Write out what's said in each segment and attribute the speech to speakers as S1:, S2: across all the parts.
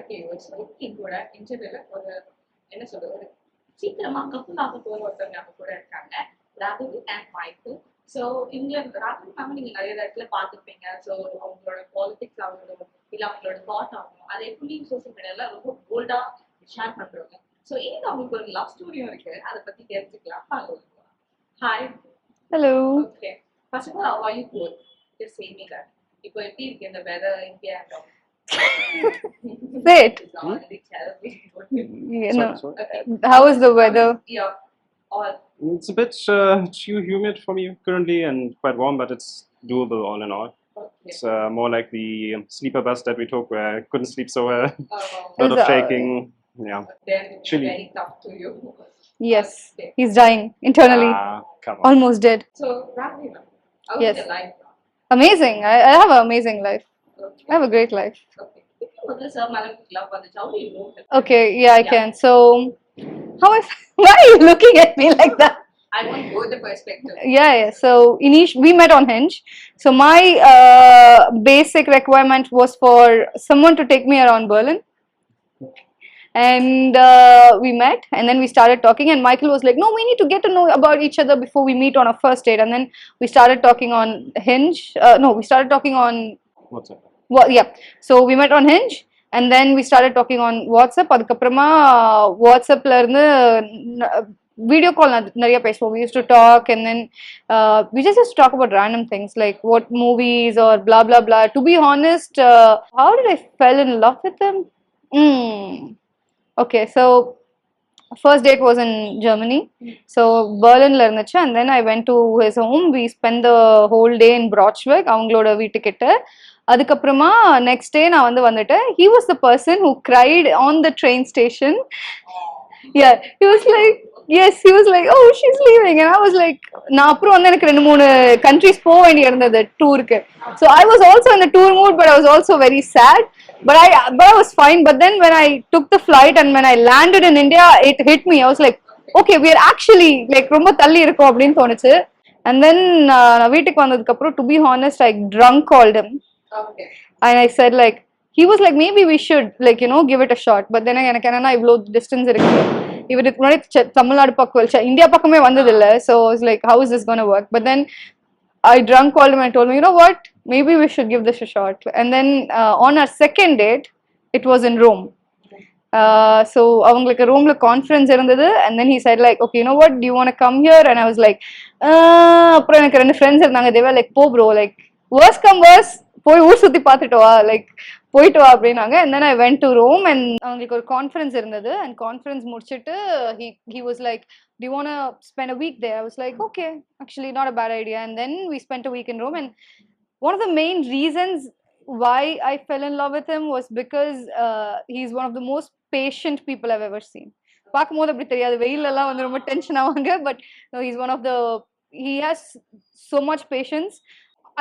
S1: Okay, so கூட இன்டர்வியூல ஒரு என்ன சொல்றது ஒரு சீக்கிரமா கப்பல் ஆக போற ஒருத்தவங்க நம்ம கூட இருக்காங்க ராகவி அண்ட் மைக்கேல். ஸோ இங்க ராகவி மேம் நீங்க நிறைய இடத்துல பார்த்துருப்பீங்க. ஸோ அவங்களோட பாலிடிக்ஸ் ஆகணும் இல்லை அவங்களோட தாட் ஆகணும் அதை எப்படி சோசியல் மீடியால ரொம்ப போல்டா ஷேர் பண்றவங்க. ஸோ இங்க அவங்களுக்கு ஒரு லவ் ஸ்டோரியும் இருக்கு, அதை பத்தி தெரிஞ்சுக்கலாம். Hi.
S2: Hello.
S1: Okay, first of all how are you both? Just say me that. இப்போ எப்படி இருக்கு இந்த வெதர் இங்கே?
S2: Wait. How is the weather?
S1: Yeah.
S3: It's a bit too humid for me currently and quite warm, but it's doable all in all.
S1: Okay.
S3: It's more like the sleeper bus that we took where I couldn't sleep so well. A lot
S2: Is
S3: of shaking. Yeah.
S1: Then
S3: Chilly.
S1: very tough to you.
S2: Yes, he's dying internally.
S3: Come on.
S2: Almost dead.
S1: So, Ragavi, how's
S2: Yes.
S1: your life now?
S2: Amazing. I have an amazing life.
S1: Okay.
S2: I have a great life.
S1: Okay. If you were some love on the how do you know him?
S2: Okay, yeah, I
S1: Yeah.
S2: can. So, why are you looking at me like that?
S1: I want both the perspective.
S2: Yeah. So, we met on Hinge. So, my basic requirement was for someone to take me around Berlin. And we met, and then we started talking, and Michael was like, no, we need to get to know about each other before we meet on a first date. And then we started talking on Hinge. No, we started talking on
S3: WhatsApp.
S2: Well, yeah. So we met on Hinge, and then we started talking on WhatsApp. அதுக்கப்புறமா WhatsAppல இருந்து video call நிறைய பேசுவோம். We used to talk, and then we just used to talk about random things like what movies or blah blah blah. To be honest, how did I fell in love with him? Okay, so first date was in Germany. So Berlin la irundhuchu, and then I went to his home. We spent the whole day in Braunschweig, avangaloda வீட்டுக்கிட்ட. அதுக்கப்புறமா next day நான் வந்துட்டேன். He was the person who cried on the train station. Yeah, he was like, yes, he was like, oh, she's leaving, and I was like, நான் அப்புறம் வந்து எனக்கு 2-3 countries போக வேண்டி இருந்தது டூருக்கு. So I was also in a tour mood, but I was also very sad. But I was fine. But then when I took the flight and when I landed in India, it hit me. I was like, okay, we are actually like ரொம்ப தள்ளி இருக்கோம் அப்படின்னு தோணுச்சு. And then நான் வீட்டுக்கு வந்ததுக்கு அப்புறம், to be honest, I drunk called him.
S1: Okay.
S2: And I said like, he was like, maybe we should like, you know, give it a shot. But then எனக்கு என்னன்னா இவ்வளோ டிஸ்டன்ஸ் இருக்கு, இவருக்கு முன்னாடி தமிழ்நாடு பக்கம் இந்தியா பக்கமே வந்தது இல்லை. So I was like, how is this going to work? But then I drunk called him and told me, you know what, maybe we should give this a shot. And then on our second date, it was in Rome. So avங்களுக்கு ரோம்ல conference இருந்தது. And then he said like, okay, you know what, do you want to come here? And I was like, அப்புறம் எனக்கு 2 friends இருந்தாங்க. They were like, போ bro, like worst come worst, போய் ஊர் சுத்தி பார்த்துட்டு வா, like போயிட்டு வா அப்படின்னாங்க. And then I went to Rome, and அவங்களுக்கு ஒரு கான்ஃபரன்ஸ் இருந்தது. And கான்ஃபரன்ஸ் முடிச்சிட்டு he was like, do you want to spend a week there? I was like, okay, actually not a bad idea. And then we spent a week in Rome, and one of the main reasons why I fell in love with him was because he's one of the most patient people I've ever seen. பார்க்கும்போது அப்படி தெரியாது, வெயிலெல்லாம் வந்து ரொம்ப tension ஆவாங்க. But he's one of the, he has so much patience.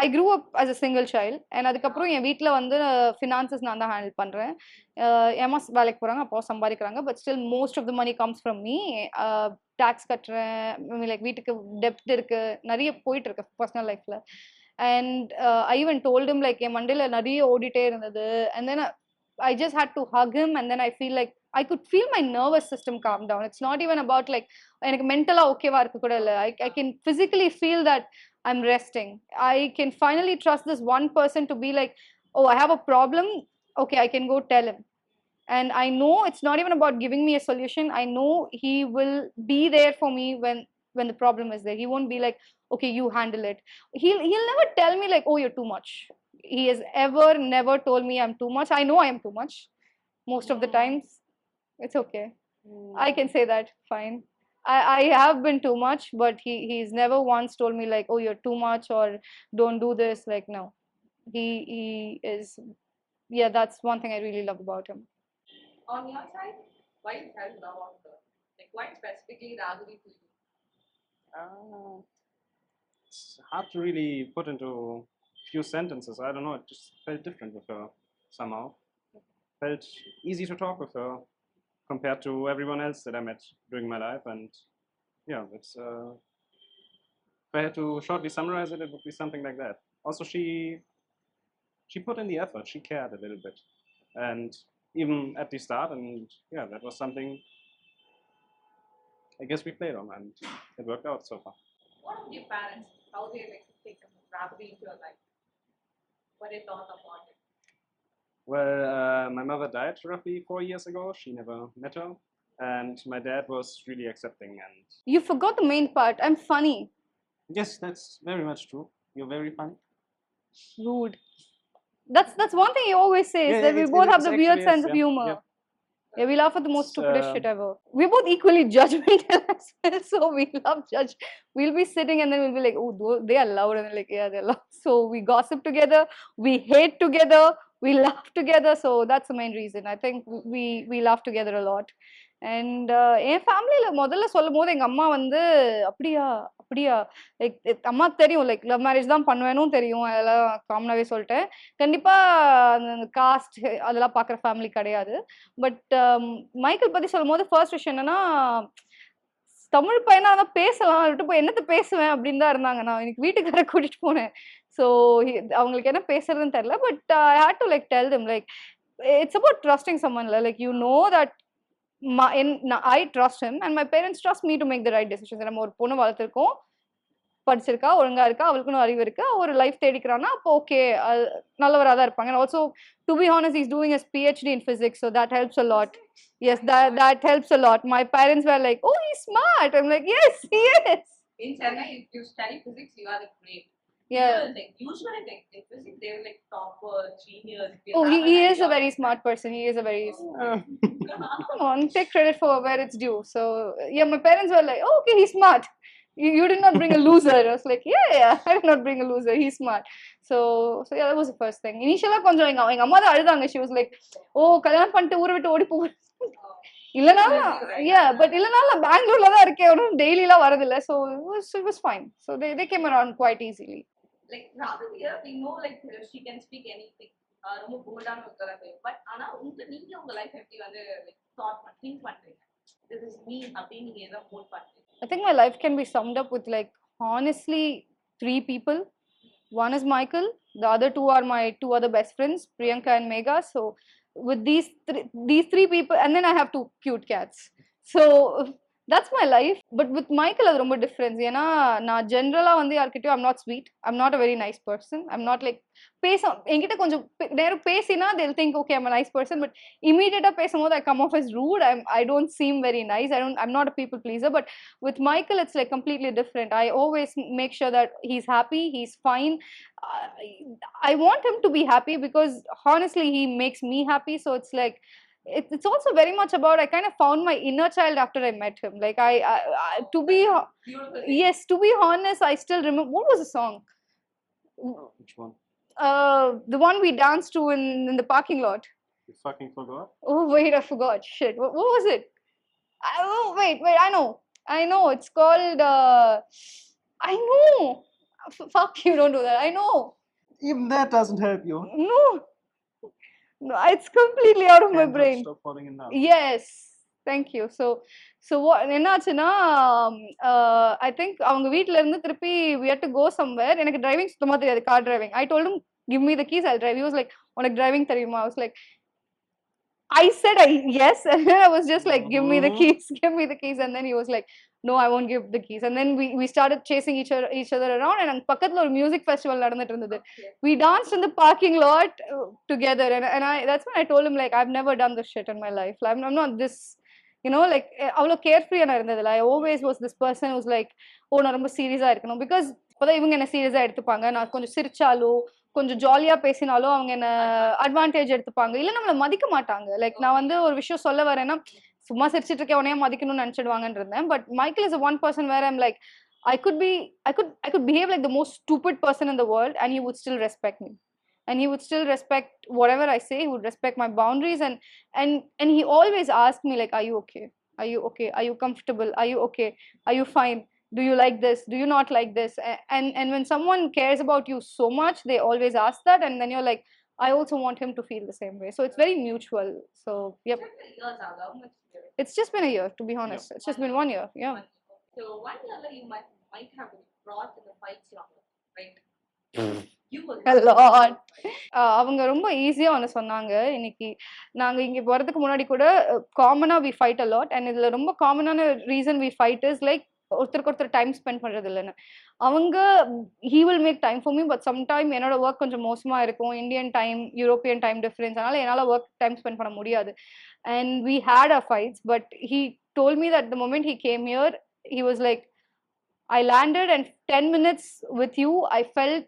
S2: I grew up as a single child, and அதுக்கப்புறம் என் வீட்டில் வந்து finances நான் தான் ஹேண்டில் பண்ணுறேன். ஏமா வேலைக்கு போகிறாங்க, அப்போ சம்பாதிக்கிறாங்க. But still most of the money comes from me. Tax கட்டுறேன், லைக் வீட்டுக்கு டெப்ட் இருக்கு, நிறைய போயிட்டு இருக்கு பர்சனல் லைஃப்ல. And I even told him like என் மண்டையில் நிறைய ஓடிட்டே இருந்தது. And then I just had to hug him, and then I feel like I could feel my nervous system calm down. It's not even about like எனக்கு மென்டலா ஓகேவா இருக்க கூட இல்லை. I can physically feel that I'm resting. I can finally trust this one person to be like, oh, I have a problem, okay, I can go tell him. And I know it's not even about giving me a solution. I know he will be there for me when the problem is there. He won't be like, okay, you handle it. He'll never tell me like, oh, you're too much. He has never told me I'm too much. I know I am too much most of the times. It's okay. I can say that fine. I have been too much, but he's never once told me like, oh, you're too much, or don't do this. Like, no, he is, yeah, that's one thing I really love about him.
S1: On your side, why you fell in love with her? Like, why specifically Ragavi to you?
S3: It's hard to really put into few sentences. I don't know, it just felt different with her somehow. Felt easy to talk with her compared to everyone else that I met during my life. And yeah, it's if I had to shortly summarize it, it would be something like that. Also, she put in the effort, she cared a little bit. And even at the start, and yeah, that was something I guess we played on, and it worked out so far.
S1: What about your parents? How they like take Ragavi into your life? What they thought about it?
S3: Well, my mother died roughly 4 years ago. She never met her, and my dad was really accepting. And
S2: You forgot the main part. I'm funny.
S3: yes, that's very much true. You're very funny.
S2: Rude. That's one thing he always says,
S3: Yeah,
S2: that we
S3: it-
S2: both
S3: it-
S2: have
S3: it's
S2: the weird
S3: actually
S2: sense
S3: is,
S2: of
S3: yeah,
S2: humor.
S3: yeah.
S2: Yeah, we laugh at the most
S3: It's,
S2: stupidest shit ever. We're both equally judgmental as well, so we love judge. We'll be sitting and then we'll be like, oh, they are loud, and they're like, yeah, they're loud. So we gossip together, we hate together, we laugh together. So that's the main reason. I think we laugh together a lot. And என் ஃபேமிலியில் முதல்ல சொல்லும் போது எங்கள் அம்மா வந்து அப்படியா அப்படியா like அம்மாவுக்கு தெரியும் லைக் லவ் மேரேஜ் தான் பண்ணுவேனும் தெரியும், அதெல்லாம் காமனாகவே சொல்லிட்டேன். கண்டிப்பாக அந்த காஸ்ட் அதெல்லாம் பார்க்குற ஃபேமிலி கிடையாது. பட் மைக்கேல் பற்றி சொல்லும் போது ஃபர்ஸ்ட் விஷயம் என்னன்னா, தமிழ் பையனா தான் பேசலாம், விட்டு போய் என்னத்தை பேசுவேன் அப்படின்னு தான் இருந்தாங்க. நான் இன்னைக்கு வீட்டுக்கார கூட்டிட்டு போனேன். ஸோ அவங்களுக்கு என்ன பேசுறதுன்னு தெரியல. But I hate to like tell them like it's about trusting சம்மன்ல. Like you know that I trust him and my parents trust me to make the right decisions. நம்ம ஒரு பொண்ணு வளர்த்துருக்கோம், படிச்சிருக்கா, ஒழுங்கா இருக்கா, அவளுக்குன்னு அறிவு இருக்கு, ஒரு லைஃப் தேடிக்கிறான்னா அப்போ ஓகே, நல்லவராக தான் இருப்பாங்க. And also, to be honest, he's doing his PhD in physics, so that helps a lot. Yes, that helps a lot. My parents were like, oh, he's smart. I'm like, yes, he is.
S1: In Chennai, if you study physics, you are the great.
S2: Yeah.
S1: Usually, in physics, they're like topper, genius.
S2: Oh, he is a very smart person. He is a very come on, take credit for where it's due. So yeah, my parents were like, oh, okay, he's smart. You did not bring a loser. I was like, yeah, I did not bring a loser. He's smart. So yeah, that was the first thing. Initially, கொஞ்சம் எங்க அம்மா தான் அழுதாங்க. She was like, oh, கல்யாணம் பண்ணிட்டு ஊரை விட்டு ஓடி போ. இல்லனாலும் yeah, but இல்லனாலும் பெங்களூர்ல தான் இருக்கேன், ஒன்றும் டெய்லிலாம் வரதில்லை. So it was fine. So they came around quite easily.
S1: Like Ragavi, we know like she can speak anything. ரொம்ப போல்டான ஒரு கலர். பட் ஆனா நீங்க உங்க லைஃப் எப்படி வந்து திங்க் பண்றீங்க? This is me அப்படின்னு நீங்க எதை மோல்ட் பண்றீங்க?
S2: I think my life can be summed up with like honestly 3 people. One is Michael, the other 2 are my 2 other best friends, Priyanka and Megha. So with these three people, and then I have 2 cute cats. So that's my life. But with Michael அது ரொம்ப difference. ஏன்னா நான் ஜென்ரலாக வந்து யார்கிட்டயும் I'm not sweet, I'm not a very nice person, I'm not like என்கிட்ட கொஞ்சம் நேரம் பேசினா they'll think okay, I'm a nice person, but immediately பேசும்போது I come off as rude. I don't seem very nice. I'm not a people pleaser. But with Michael it's like completely different. I always make sure that he's happy, he's fine. I want him to be happy because honestly he makes me happy. So it's like it's also very much about I kind of found my inner child after I met him. Like I to be yes, to be honest, I still remember what was the song.
S3: Which one?
S2: The one we danced to in the parking lot.
S3: You fucking forgot?
S2: Oh wait, I forgot. Shit, what was it? Oh wait, I know. It's called. I know. Fuck you! Don't do that. I know.
S3: Even that doesn't help you.
S2: No, it's completely out of my
S3: Hands up,
S2: brain.
S3: Stop falling in love.
S2: Yes, thank you. So what என்னாச்சுன்னா I think அவங்க வீட்ல இருந்து திருப்பி we had to go somewhere. எனக்கு driving சுத்தமா தெரியாது, car driving. I told him give me the keys, I'll drive. He was like உனக்கு driving தெரியுமா? I was like I said yes, and then I was just like give me the keys, and then he was like no, I won't give the keys. And then we started chasing each other around, and பக்கத்துல ஒரு music festival நடந்துட்டு இருந்தது. We danced in the parking lot together, and I that's when I told him like I've never done this shit in my life. I'm not this, you know, like அவ்வளோ கேர்ஃப்ரீயா நான் இருந்ததில்ல. I always was this person who's like நான் ரொம்ப சீரியஸா இருக்கணும், because அப்போதான் இவங்க என்ன சீரியஸா எடுத்துப்பாங்க. நான் கொஞ்சம் சிரிச்சாலோ கொஞ்சம் ஜாலியா பேசினாலும் அவங்க என்ன அட்வான்டேஜ் எடுத்துப்பாங்க, இல்ல நம்மள மதிக்க மாட்டாங்க. லைக் நான் வந்து ஒரு விஷயம் சொல்ல வரேன்னா சும்மா சிரிச்சிட்டு இருக்கேன் உனையே மதிக்கணும்னு நினைச்சிடுவாங்கன்னு இருந்தேன். But Michael is one person where I'm like I could behave like the most stupid person in the world and he would still respect me, and he would still respect whatever I say. He would respect my boundaries, and he always asked me like are you okay, are you comfortable, are you okay, are you fine, do you like this, do you not like this? And when someone cares about you so much, they always ask that, and then you're like I also want him to feel the same way. So it's very mutual. So yep, it's just been a year, to be honest. It's just been 1 year. Yeah.
S1: So 1 year you might have brought in the fights longer, right? You will
S2: a lot. அவங்க ரொம்ப ஈஸியா ஒன்று சொன்னாங்க இன்னைக்கு. நாங்க இங்க போறதுக்கு முன்னாடி கூட காமனா we fight a lot. And இதுல ரொம்ப காமனான reason we fight is like ஒருத்தருக்கு ஒருத்தர் டைம் ஸ்பெண்ட் பண்றது இல்லைன்னு. அவங்க he will make time for me, but sometime என்னோட ஒர்க் கொஞ்சம் மோசமா இருக்கும். Indian time European time difference, அதனால என்னால ஒர்க் டைம் ஸ்பெண்ட் பண்ண முடியாது. And we had a fights, but he told me that the moment he came here he was like, I landed and 10 minutes with you, I felt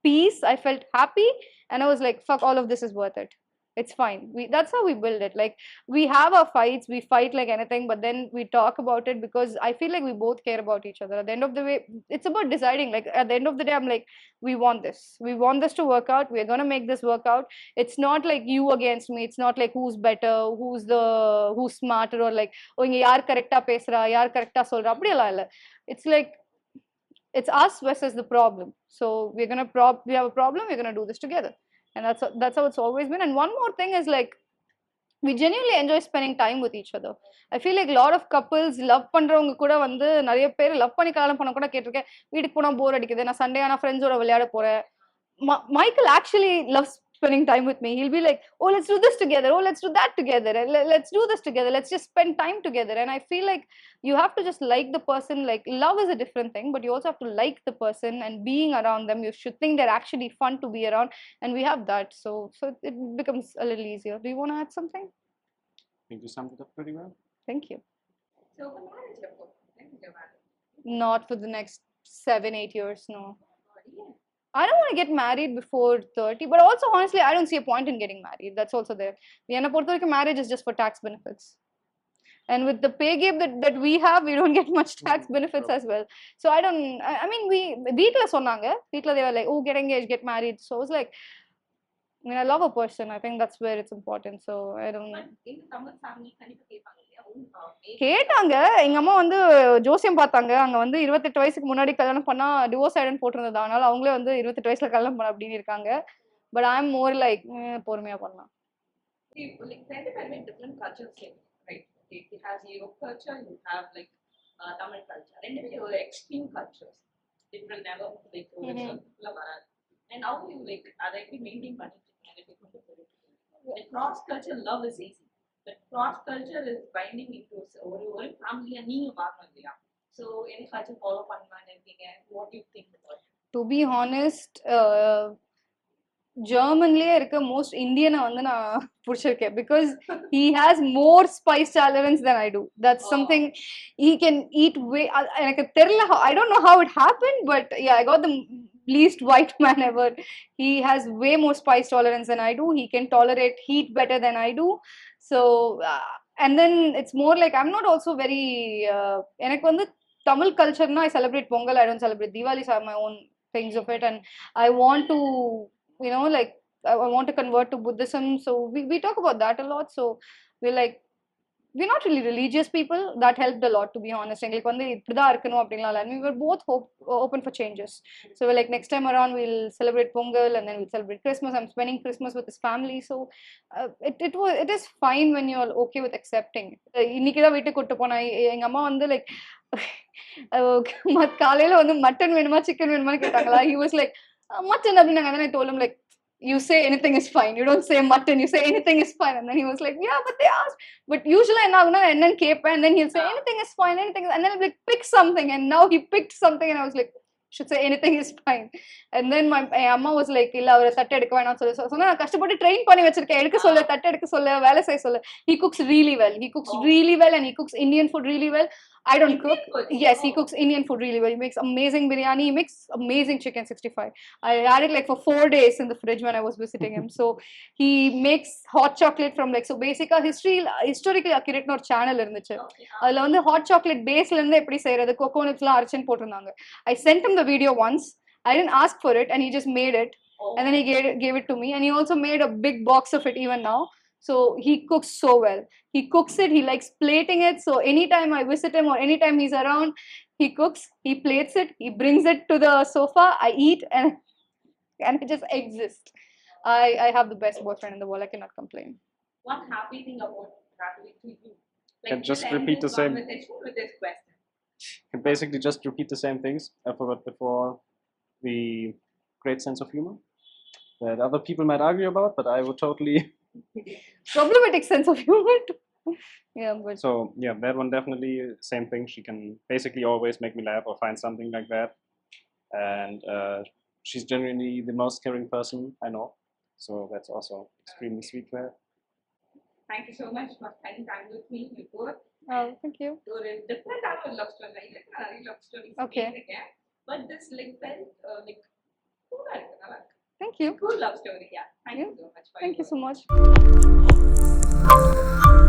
S2: peace, I felt happy, and I was like, fuck, all of this is worth it. It's fine. That's how we build it. Like, we have our fights, we fight like anything, but then we talk about it because I feel like we both care about each other. At the end of the way, it's about deciding. Like, at the end of the day, I'm like, we want this. We want this to work out. We're going to make this work out. It's not like you against me. It's not like who's better, who's smarter, or like, oh, yaar correcta pesra, yaar correcta solra. Appadiyala illa. It's like, it's us versus the problem. So we have a problem, we're gonna do this together. And that's how it's always been. And one more thing is like, we genuinely enjoy spending time with each other. I feel like a lot of couples love பண்றவங்க கூட வந்து நிறைய பேர் love பண்ணி கல்யாணம் பண்ண கூட கேட்டிருக்கேன். வீட்டுக்கு போனா போர் அடிக்குது, நான் சண்டே ஆனா ஃப்ரெண்ட்ஸோட விளையாட போறேன். Michael actually loves spending time with me. He'll be like, oh, let's do this together, oh, let's do that together, and let's do this together, let's just spend time together. And I feel like you have to just like the person. Like, love is a different thing, but you also have to like the person, and being around them, you should think they're actually fun to be around, and we have that. So it becomes a little easier. Do you want to add something?
S3: I think you summed it up pretty well.
S2: Thank you.
S1: So for marriage, when did you marry?
S2: Not for the next 7-8 years, no. I don't want to get married before 30, but also honestly, I don't see a point in getting married. That's also there. Enna porthavaraikum marriage is just for tax benefits. And with the pay gap that we have, we don't get much tax benefits as well. So I mean, veetla sonnanga, veetla they were like, oh, get engaged, get married. So I was like, I mean, I love a person. I think that's where it's important. So I don't.
S1: But in the Tamil family, கண்டிப்பா கேட்பாங்க இல்லையா?
S2: கேட்டாங்க. எங்க அம்மா வந்து ஜோசியம் பார்த்தாங்க. அங்க வந்து 28 வயசுக்கு முன்னாடி கல்யாணம் பண்ணா டிவோர்ஸ் ஆயிடுன்னு போட்டிருந்தது. அதனால அவங்களே வந்து 28 வயசுல கல்யாணம் பண்ண அப்படின்னு இருக்காங்க. But I am more like பொறுமையா பண்ணலாம்.
S1: Like different cultures, right? It has your culture, you have like Tamil culture. ரெண்டுமே ஒரு extreme cultures. Different never like வராது. And how you like அதை எப்படி மெயின்டைன் பண்ணிட்டு இருக்கீங்க? Like cross culture love is easy. But cross culture is binding into ஒரு ஃபேமிலியா நீங்க மாறணும் இல்லையா? So any culture follow பண்ணலாம்னு இருக்கீங்க? What do you think about it?
S2: To be honest, ஜெர்மன்லயே இருக்க மோஸ்ட் இந்தியனை வந்து நான் பிடிச்சிருக்கேன். Because he has more spice tolerance than I do. That's something he can eat way. எனக்கு தெரியல, I don't know how it happened, but yeah, I got the least white man ever. He has way more spice tolerance than I do. He can tolerate heat better than I do. So and then it's more like I'm not also very எனக்கு வந்து Tamil culture na, I celebrate Pongal, I don't celebrate Diwali, so I have my own things of it, and I want to, you know, like I want to convert to Buddhism. So we talk about that a lot. So we're like, we're not really religious people. That helped a lot, to be honest. எங்களுக்கு வந்து இப்படிதான் இருக்கணும் அப்படின்லாம் இல்லை. We were both open for changes. So we're like, next time around we'll celebrate Pongal and then we'll celebrate Christmas. I'm spending Christmas with his family. So it is fine when you're okay with accepting. இன்னைக்கு தான் வீட்டுக்கு கூட்டு போனா எங்க அம்மா வந்து like காலையில வந்து மட்டன் வேணுமா சிக்கன் வேணுமான்னு கேட்டாங்களா. He was like, mutton அப்படின்னாங்க. And then I told him like, you say anything is fine, you don't say mutton, you say anything is fine. And then he was like, yeah, but they asked. But usually என்ன ஆகுனா என்னன்னு கேட்பேன், and then he'll say anything is fine, anything is, and then I'll like pick something, and now he picked something and I was like, should say anything is fine. And then my amma was like, இல்ல அவரை தட்டை எடுக்க வேணாம்னு சொல்லி சொன்னா, நான் கஷ்டப்பட்டு train பண்ணி வச்சிருக்கேன், எடுக்க சொல்ல, தட்டை எடுக்க சொல்ல, வேலை செய்ய சொல்ல. He cooks really well, and he cooks Indian food really well. I don't cook. Yes, he cooks Indian food really well. He makes amazing biryani, he makes amazing chicken 65. I had it like for 4 days in the fridge when I was visiting him. So he makes hot chocolate from like, so basically historically accurate ஒரு channel இருந்துச்சு. அதுல வந்து hot chocolate பேஸ்ல இருந்து எப்படி செய்யறது, கோகோனட்ஸ்லாம் அரைச்சுன்னு போட்டிருந்தாங்க. I sent him the video once. I didn't ask for it and he just made it. And then he gave it to me, and he also made a big box of it even now. So he cooks so well. He cooks it, he likes plating it. So anytime I visit him or anytime he's around, he cooks, he plates it, he brings it to the sofa, I eat, and it just exists. I have the best boyfriend in the world. I cannot complain.
S1: One happy thing about Ragavi to you?
S3: Can just repeat the same.
S1: With this question.
S3: Can basically just repeat the same things I forgot before. We great sense of humor that other people might argue about, but I would totally.
S2: Problematic sense of humor too. Yeah, but
S3: So yeah, that one definitely same thing. She can basically always make me laugh or find something like that, and she's genuinely the most caring person I know. So that's also extremely sweet to her.
S1: Thank you so much for spending time with me. You both.
S2: thank you.
S1: ஒரு டிஃப்ரெண்டான ஒரு love story தான். இதுக்கு நான் நிறைய love stories
S2: Okay.
S1: கேட்டிருக்கேன். But this like very like கூலா இருக்கு, நல்லா இருக்கு.
S2: Thank you.
S1: Cool love story. Yeah. Thank you so much for
S2: Thank you
S1: your
S2: so
S1: work.
S2: much.